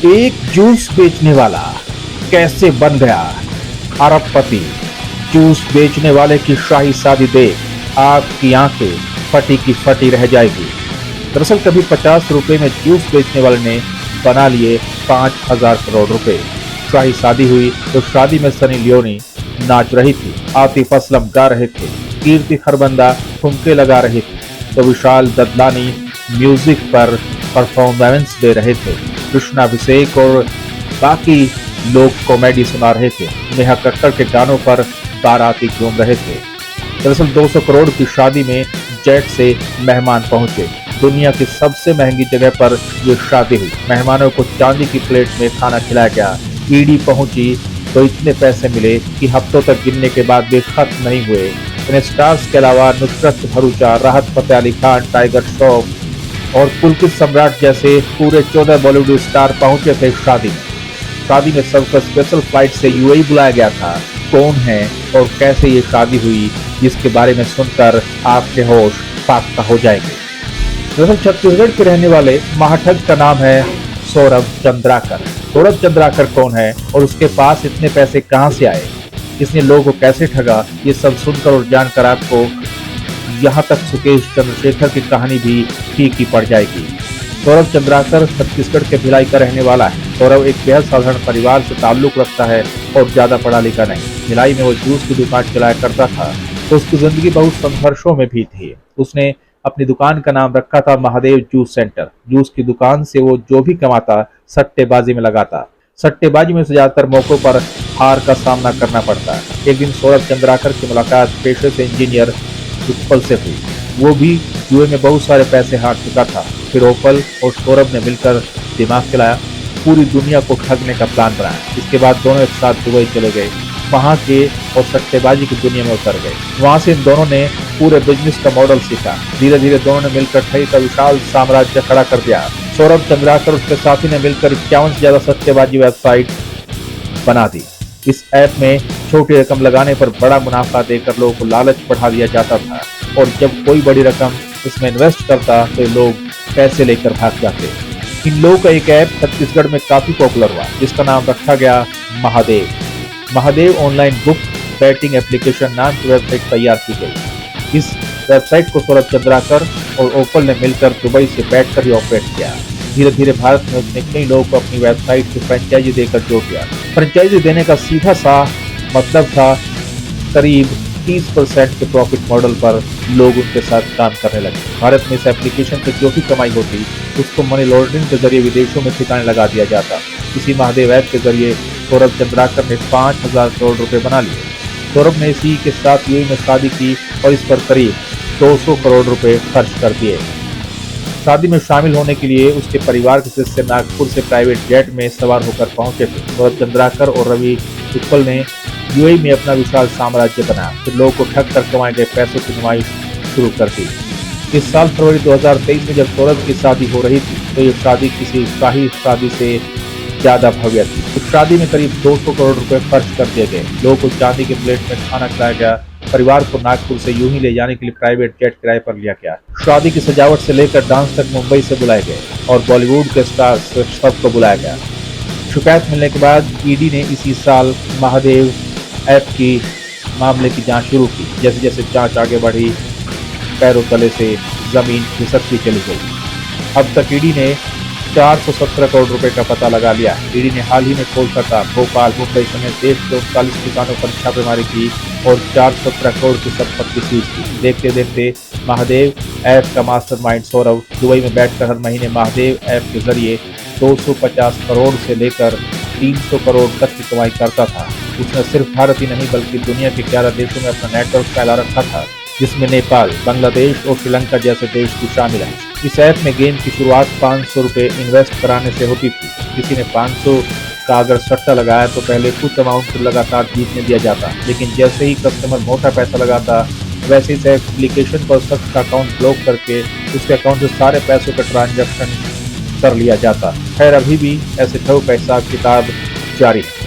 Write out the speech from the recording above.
एक जूस बेचने वाला कैसे बन गया अरबपति। जूस बेचने वाले की शाही शादी देख आपकी आंखें फटी की फटी रह जाएगी। दरअसल कभी 50 रुपए में जूस बेचने वाले ने बना लिए 5,000 करोड़ रुपए। शाही शादी हुई तो शादी में सनी लियोनी नाच रही थी, आतिफ असलम गा रहे थे, कीर्ति खरबंदा ठुमके लगा रही थी, तो विशाल ददलानी म्यूजिक पर परफॉर्मेंस दे रहे थे। कृष्णा अभिषेक और बाकी लोग कॉमेडी सुना रहे थे। नेहा कक्कड़ के गानों पर बाराती झूम रहे थे। दरअसल 200 करोड़ की शादी में जेट से मेहमान पहुंचे। दुनिया की सबसे महंगी जगह पर ये शादी हुई। मेहमानों को चांदी की प्लेट में खाना खिलाया गया। ईडी पहुंची तो इतने पैसे मिले कि हफ्तों तक गिनने के बाद भी खत्म नहीं हुए। इन स्टार्स के अलावा नुसरत भरूचा, राहत फतेह अली खान, टाइगर श्रॉफ और पुलकित सम्राट जैसे पूरे 14 बॉलीवुड स्टार पहुंचे थे शादी में। शादी में सबको स्पेशल फ्लाइट से यूएई बुलाया गया था। कौन है और कैसे ये शादी हुई, जिसके बारे में सुनकर आपके होश फाख्ता हो जाएंगे। दरअसल छत्तीसगढ़ के रहने वाले महाठग का नाम है सौरभ चंद्राकर। सौरभ चंद्राकर कौन है और उसके पास इतने पैसे कहां से आए, इसने लोगों को कैसे ठगा, ये सब सुनकर और जानकर आपको यहाँ तक सुकेश चंद्रशेखर की कहानी भी ठीक ही पड़ जाएगी। सौरभ चंद्राकर छत्तीसगढ़ के भिलाई का रहने वाला है। सौरभ एक बेहद साधारण परिवार से ताल्लुक रखता है और ज्यादा पढ़ा लिखा नहीं। भिलाई में वो जूस की दुकान चलाया करता था, तो उसकी जिंदगी बहुत संघर्षों में भी थी। उसने अपनी दुकान का नाम रखा था महादेव जूस सेंटर। जूस की दुकान से वो जो भी कमाता सट्टेबाजी में लगाता। सट्टेबाजी में से ज्यादातर मौकों पर हार का सामना करना पड़ता है। एक दिन सौरभ चंद्राकर की मुलाकात पेशे से इंजीनियर उत्पल से हुई। वो भी जुए में बहुत सारे पैसे हार चुका था। फिर ओपल और सौरभ ने मिलकर दिमाग चलाया, पूरी दुनिया को ठगने का प्लान बनाया। इसके बाद दोनों एक साथ दुबई चले गए, वहां के और सट्टेबाजी की दुनिया में उतर गए। वहां से इन दोनों ने पूरे बिजनेस का मॉडल सीखा। धीरे धीरे दोनों ने मिलकर ठगी का विशाल साम्राज्य खड़ा कर दिया। सौरभ चंद्राकर और उसके साथी ने मिलकर 51 से ज्यादा सट्टेबाजी वेबसाइट बना दी। इस ऐप में छोटी रकम लगाने पर बड़ा मुनाफा देकर लोगों को लालच बढ़ा दिया जाता था, और जब कोई बड़ी रकम इसमें इन्वेस्ट करता तो लोग पैसे लेकर भाग जाते। इन लोगों का एक ऐप छत्तीसगढ़ में काफी पॉपुलर हुआ, जिसका नाम रखा गया Mahadev. Mahadev online book batting application नाम की वेबसाइट तैयार की गई। इस वेबसाइट को सौरभ चंद्राकर और ओपल ने मिलकर दुबई से बैठकर ही ऑपरेट किया। धीरे धीरे भारत में उसने कई लोगों को अपनी वेबसाइट की फ्रेंचाइजी देकर जोड़ दिया। फ्रेंचाइजी देने का सीधा सा मतलब था करीब 30% के प्रॉफिट मॉडल पर लोग उनके साथ काम करने लगे। भारत में इस एप्लीकेशन से जो भी कमाई होती उसको मनी लॉन्ड्रिंग के जरिए विदेशों में ठिकाने लगा दिया जाता। इसी महादेव ऐप के जरिए सौरभ चंद्राकर ने 5,000 करोड़ रुपए बना लिए। सौरभ ने इसी के साथ यूएई में शादी की और इस पर करीब 200 करोड़ रुपए खर्च कर दिए। शादी में शामिल होने के लिए उसके परिवार के सदस्य नागपुर से प्राइवेट जेट में सवार होकर पहुंचे थे। सौरभ चंद्राकर और रवि उत्पल ने यूएई में अपना विशाल साम्राज्य बनाया। फिर लोगों को ठग कर कमाए गए पैसों की नुमाइश शुरू कर दी। इस साल फरवरी 2023 में जब सौरभ की शादी हो रही थी, तो ये शादी किसी शाही शादी से ज्यादा भव्य थी। इस शादी में करीब 200 करोड़ रुपए खर्च कर दिए गए। लोगों को चांदी के प्लेट में खाना खिलाया गया। परिवार को नागपुर से यूं ही ले जाने के लिए प्राइवेट जेट किराए पर लिया गया। शादी की सजावट से लेकर डांस तक मुंबई से बुलाए गए और बॉलीवुड के स्टार्स सबको बुलाया गया। शिकायत मिलने के बाद ईडी ने इसी साल महादेव ऐप की मामले की जांच शुरू की। जैसे जैसे जांच आगे बढ़ी, पैरों तले से जमीन खिसकती चली गई। अब तक ईडी ने 417 करोड़ रुपए का पता लगा लिया। ईडी ने हाल ही में कोलकाता, भोपाल, मुंबई समेत देश के 39 ठिकानों पर छापेमारी की और 417 करोड़ की संपत्ति सीज की। देखते देखते महादेव ऐप का मास्टरमाइंड सौरभ दुबई में बैठकर हर महीने महादेव ऐप के जरिए 250 करोड़ से लेकर 300 करोड़ तक की कमाई करता था। उसने सिर्फ भारत ही नहीं बल्कि दुनिया के 11 देशों में अपना नेटवर्क फैला रखा था, जिसमें नेपाल, बांग्लादेश और श्रीलंका जैसे देश भी शामिल हैं। इस ऐप में गेम की शुरुआत 500 रुपए इन्वेस्ट कराने से होती थी। किसी ने 500 का अगर सट्टा लगाया तो पहले कुछ अमाउंट लगातार जीतने दिया जाता, लेकिन जैसे ही कस्टमर मोटा पैसा लगाता वैसे इस एप्लीकेशन पर शख्स का अकाउंट ब्लॉक करके उसके अकाउंट से सारे पैसों का ट्रांजैक्शन कर लिया जाता। खैर अभी भी ऐसे ठग का हिसाब किताब जारी है।